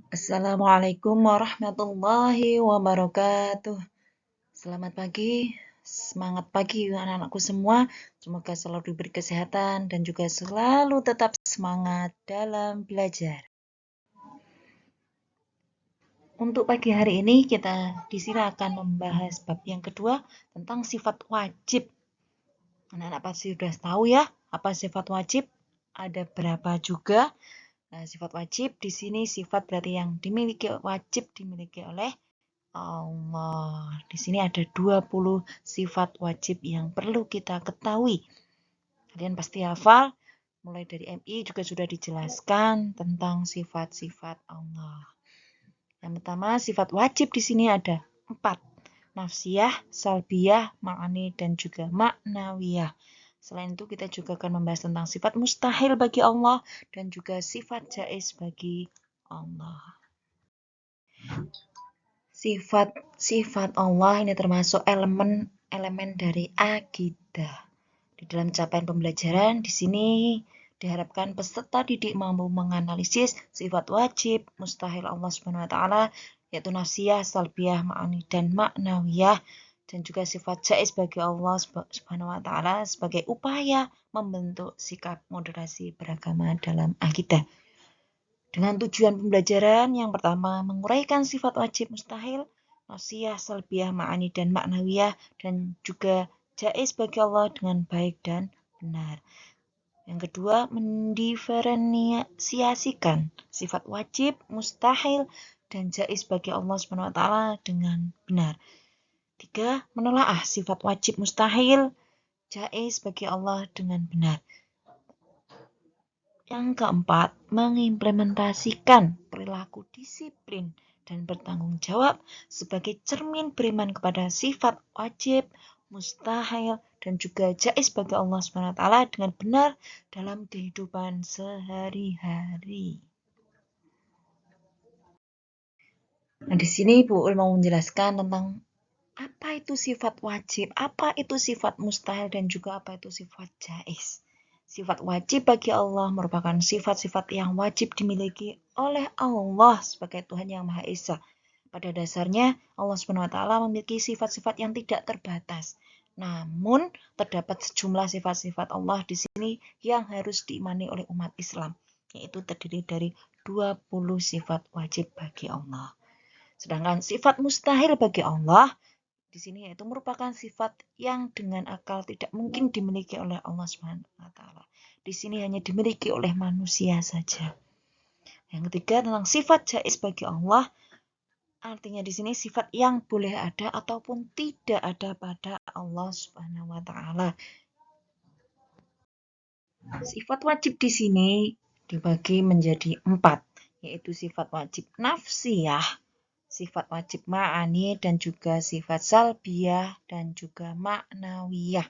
Assalamualaikum warahmatullahi wabarakatuh. Selamat pagi, semangat pagi anak-anakku semua. Semoga selalu diberi kesehatan dan juga selalu tetap semangat dalam belajar. Untuk pagi hari ini kita di sini akan membahas bab yang kedua tentang sifat wajib. Anak-anak pasti sudah tahu ya, apa sifat wajib? Ada berapa juga? Nah, sifat wajib di sini sifat berarti yang wajib dimiliki oleh Allah. Di sini ada 20 sifat wajib yang perlu kita ketahui. Kalian pasti hafal, mulai dari MI juga sudah dijelaskan tentang sifat-sifat Allah. Yang pertama, sifat wajib di sini ada 4. Nafsiyah, salbiyah, ma'ani, dan juga ma'nawiyah. Selain itu kita juga akan membahas tentang sifat mustahil bagi Allah dan juga sifat jaiz bagi Allah. Sifat Allah ini termasuk elemen dari akidah. Di dalam capaian pembelajaran di sini diharapkan peserta didik mampu menganalisis sifat wajib mustahil Allah Subhanahu wa taala yaitu nafsiyah, salbiyah, ma'ani dan ma'nawiyah, dan juga sifat jaiz bagi Allah Subhanahu wa taala sebagai upaya membentuk sikap moderasi beragama dalam akidah. Dengan tujuan pembelajaran yang pertama menguraikan sifat wajib mustahil, nafsiyah, salbiyah, ma'ani dan ma'nawiyah, dan juga jaiz bagi Allah dengan baik dan benar. Yang kedua, mendiferensiasikan sifat wajib, mustahil, dan jaiz bagi Allah SWT dengan benar. 3. Menelaah sifat wajib mustahil, jaiz bagi Allah dengan benar. Yang keempat, mengimplementasikan perilaku disiplin dan bertanggung jawab sebagai cermin beriman kepada sifat wajib, mustahil, dan juga jaiz bagi Allah SWT dengan benar dalam kehidupan sehari-hari. Nah, di sini Bu Ul mau menjelaskan tentang apa itu sifat wajib, apa itu sifat mustahil, dan juga apa itu sifat jaiz. Sifat wajib bagi Allah merupakan sifat-sifat yang wajib dimiliki oleh Allah sebagai Tuhan yang Maha Esa. Pada dasarnya, Allah SWT memiliki sifat-sifat yang tidak terbatas. Namun, terdapat sejumlah sifat-sifat Allah di sini yang harus diimani oleh umat Islam, yaitu terdiri dari 20 sifat wajib bagi Allah. Sedangkan sifat mustahil bagi Allah di sini yaitu merupakan sifat yang dengan akal tidak mungkin dimiliki oleh Allah Subhanahu wa taala. Di sini hanya dimiliki oleh manusia saja. Yang ketiga tentang sifat jaiz bagi Allah, artinya di sini sifat yang boleh ada ataupun tidak ada pada Allah Subhanahu wa taala. Sifat wajib di sini dibagi menjadi 4, yaitu sifat wajib nafsiyah, sifat wajib ma'ani, dan juga sifat salbiyah dan juga ma'nawiyah.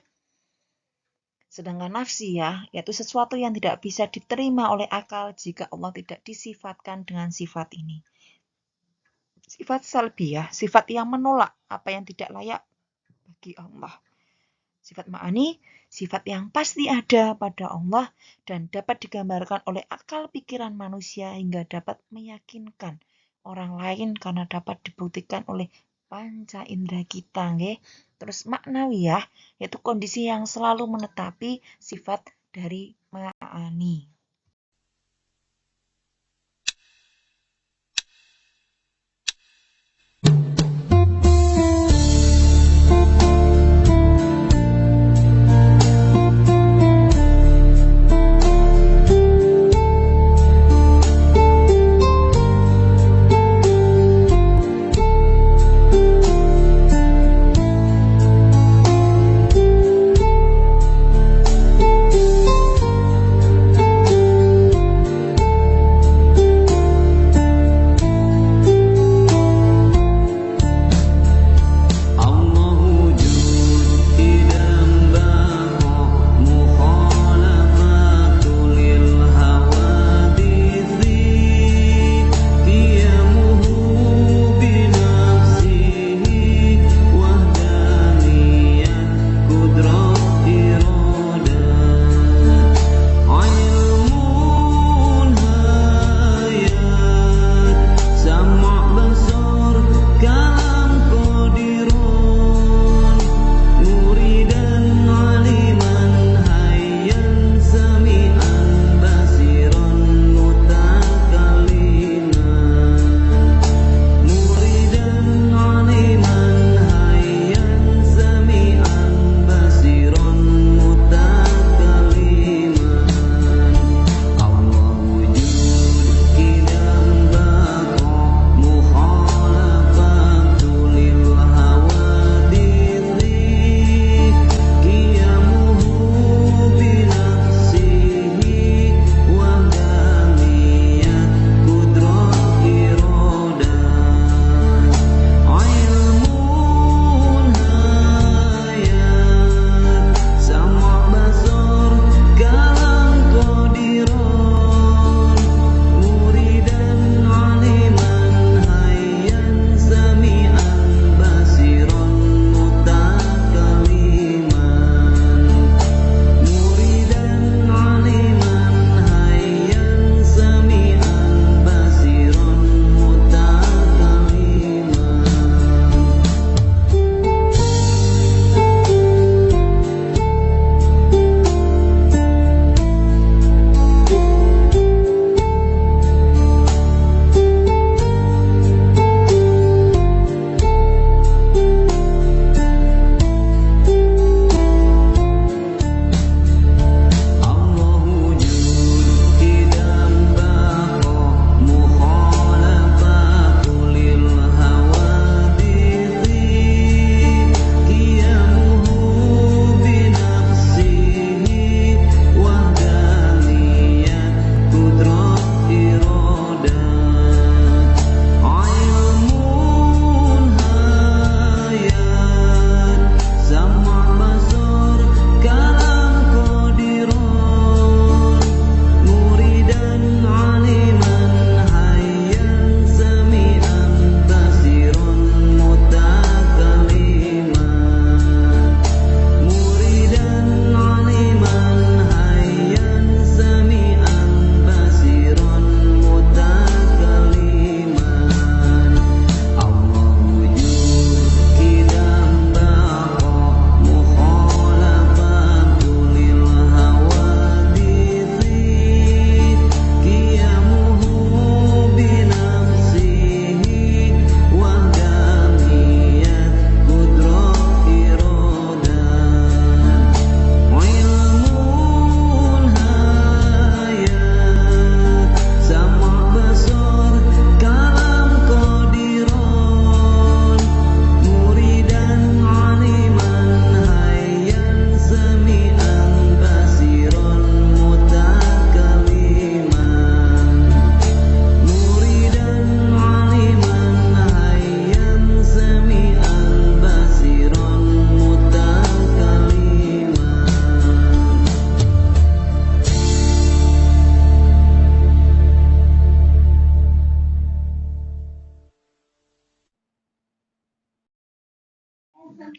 Sedangkan nafsiyah yaitu sesuatu yang tidak bisa diterima oleh akal jika Allah tidak disifatkan dengan sifat ini. Sifat salbiyah, sifat yang menolak apa yang tidak layak bagi Allah. Sifat ma'ani, sifat yang pasti ada pada Allah dan dapat digambarkan oleh akal pikiran manusia hingga dapat meyakinkan orang lain karena dapat dibuktikan oleh panca indera kita, nggih. Terus maknawiyah yaitu kondisi yang selalu menetapi sifat dari ma'ani.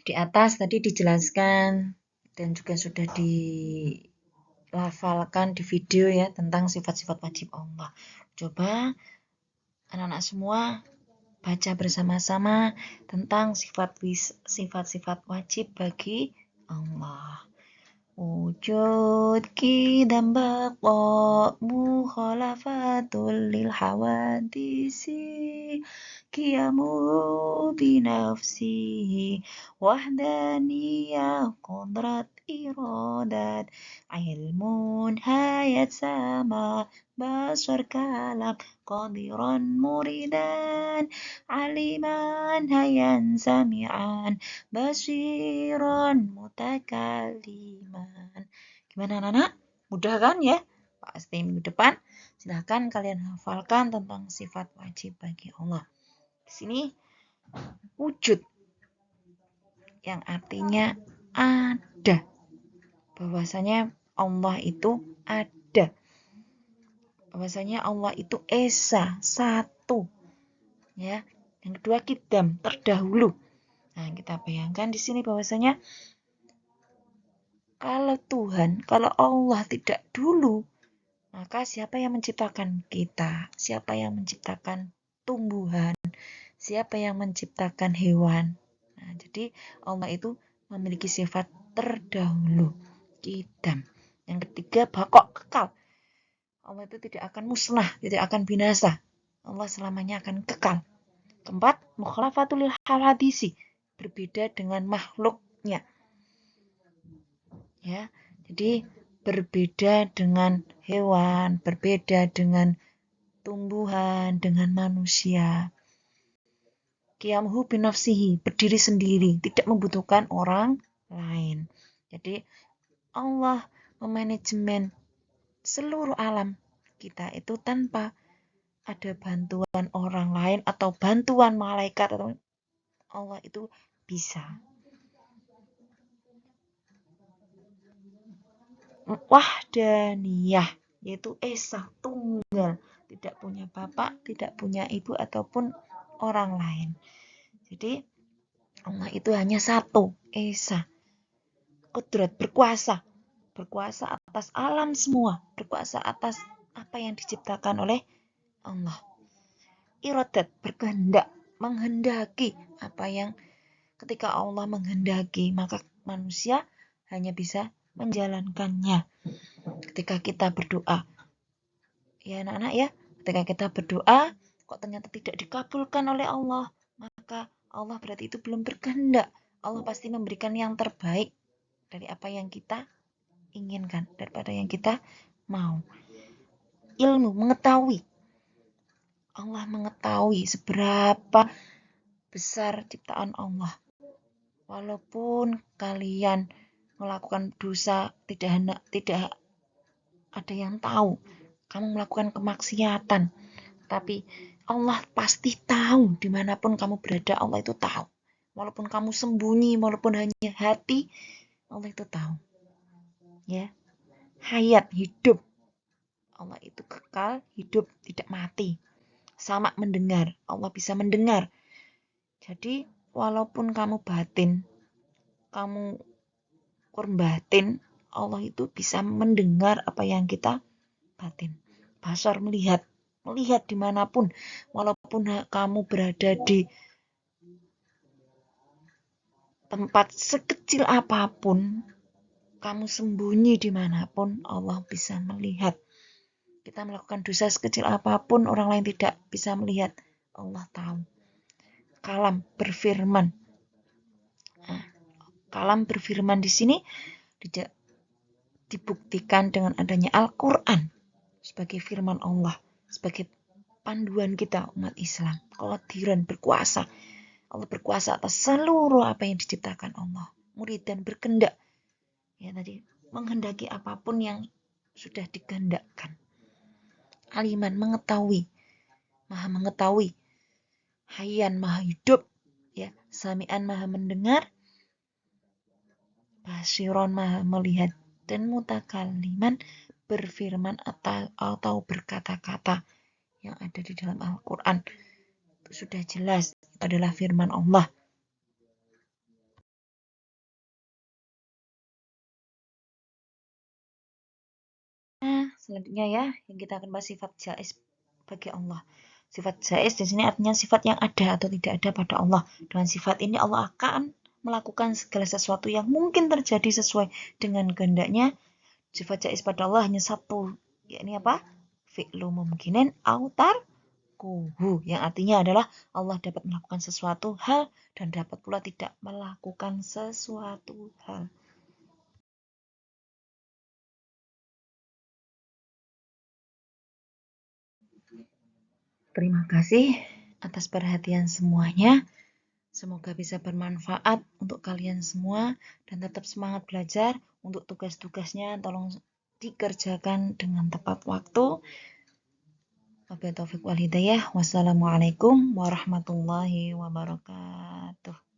Di atas tadi dijelaskan dan juga sudah dilafalkan di video ya tentang sifat-sifat wajib Allah. Coba anak-anak semua baca bersama-sama tentang sifat-sifat wajib bagi Allah. Wujud qidam baqa mukhalafatul lil hawadisi qiyamu binafsihi wahdaniyah qudrat iradat ilmun hayat sama basar kalam qadiran muridan aliman hayan sami'an basiran mutakaliman. Gimana anak-anak? Mudah kan ya? Pasti minggu depan silahkan kalian hafalkan tentang sifat wajib bagi Allah. Di sini wujud yang artinya ada. Bahwasanya Allah itu ada. Bahwasanya Allah itu esa, satu. Ya. Yang kedua qidam, terdahulu. Nah, kita bayangkan di sini bahwasanya kalau Allah tidak dulu, maka siapa yang menciptakan kita? Siapa yang menciptakan tumbuhan? Siapa yang menciptakan hewan? Nah, jadi Allah itu memiliki sifat terdahulu, qidam. Yang ketiga, baqo, kekal. Allah itu tidak akan musnah, tidak akan binasa. Allah selamanya akan kekal. Keempat, mukhalafatul hawadisi, berbeda dengan makhluknya. Ya, jadi berbeda dengan hewan, berbeda dengan tumbuhan, dengan manusia. Qiyamhu binafsihi, berdiri sendiri, tidak membutuhkan orang lain. Jadi Allah memanajemen seluruh alam kita itu tanpa ada bantuan orang lain atau bantuan malaikat, atau Allah itu bisa. Wahdaniyah, yaitu esa, tunggal, tidak punya bapak, tidak punya ibu ataupun orang lain. Jadi Allah itu hanya satu, esa. Qudrat, berkuasa atas alam semua, berkuasa atas apa yang diciptakan oleh Allah. Iradat, berkehendak, menghendaki apa yang ketika Allah menghendaki, maka manusia hanya bisa menjalankannya. Ketika kita berdoa, ya anak-anak ya, ketika kita berdoa kok ternyata tidak dikabulkan oleh Allah, maka Allah berarti itu belum berkehendak. Allah pasti memberikan yang terbaik dari apa yang kita inginkan, daripada yang kita mau. Ilmu, mengetahui. Allah mengetahui seberapa besar ciptaan Allah. Walaupun kalian melakukan dosa, tidak ada yang tahu. Kamu melakukan kemaksiatan, tapi Allah pasti tahu dimanapun kamu berada, Allah itu tahu. Walaupun kamu sembunyi, walaupun hanya hati, Allah itu tahu. Ya, hayat, hidup. Allah itu kekal, hidup, tidak mati. Sama mendengar, Allah bisa mendengar. Jadi walaupun kamu batin, kamu kurang batin, Allah itu bisa mendengar apa yang kita batin. Basar, melihat dimanapun, walaupun kamu berada di tempat sekecil apapun, kamu sembunyi dimanapun, Allah bisa melihat. Kita melakukan dosa sekecil apapun, orang lain tidak bisa melihat, Allah tahu. Kalam, berfirman. Nah, kalam berfirman di sini dibuktikan dengan adanya Al-Quran sebagai firman Allah, sebagai panduan kita umat Islam. Qadiran, berkuasa. Allah berkuasa atas seluruh apa yang diciptakan Allah. Murid dan berkehendak. Ya tadi, menghendaki apapun yang sudah dikehendakkan. Aliman, mengetahui. Maha mengetahui. Hayyan, maha hidup. Ya, sami'an, maha mendengar. Basiron, maha melihat. Dan mutakaliman, berfirman atau berkata-kata yang ada di dalam Al-Quran. Itu sudah jelas, itu adalah firman Allah. Selanjutnya ya, yang kita akan bahas sifat jaiz bagi Allah. Sifat jaiz di sini artinya sifat yang ada atau tidak ada pada Allah. Dengan sifat ini Allah akan melakukan segala sesuatu yang mungkin terjadi sesuai dengan kehendaknya. Sifat jaiz pada Allah hanya satu, yakni apa? Fi'lu mumkinin autar kuhu, yang artinya adalah Allah dapat melakukan sesuatu hal dan dapat pula tidak melakukan sesuatu hal. Terima kasih atas perhatian semuanya. Semoga bisa bermanfaat untuk kalian semua dan tetap semangat belajar. Untuk tugas-tugasnya tolong dikerjakan dengan tepat waktu. Wabillahi taufiq wal hidayah. Wassalamualaikum warahmatullahi wabarakatuh.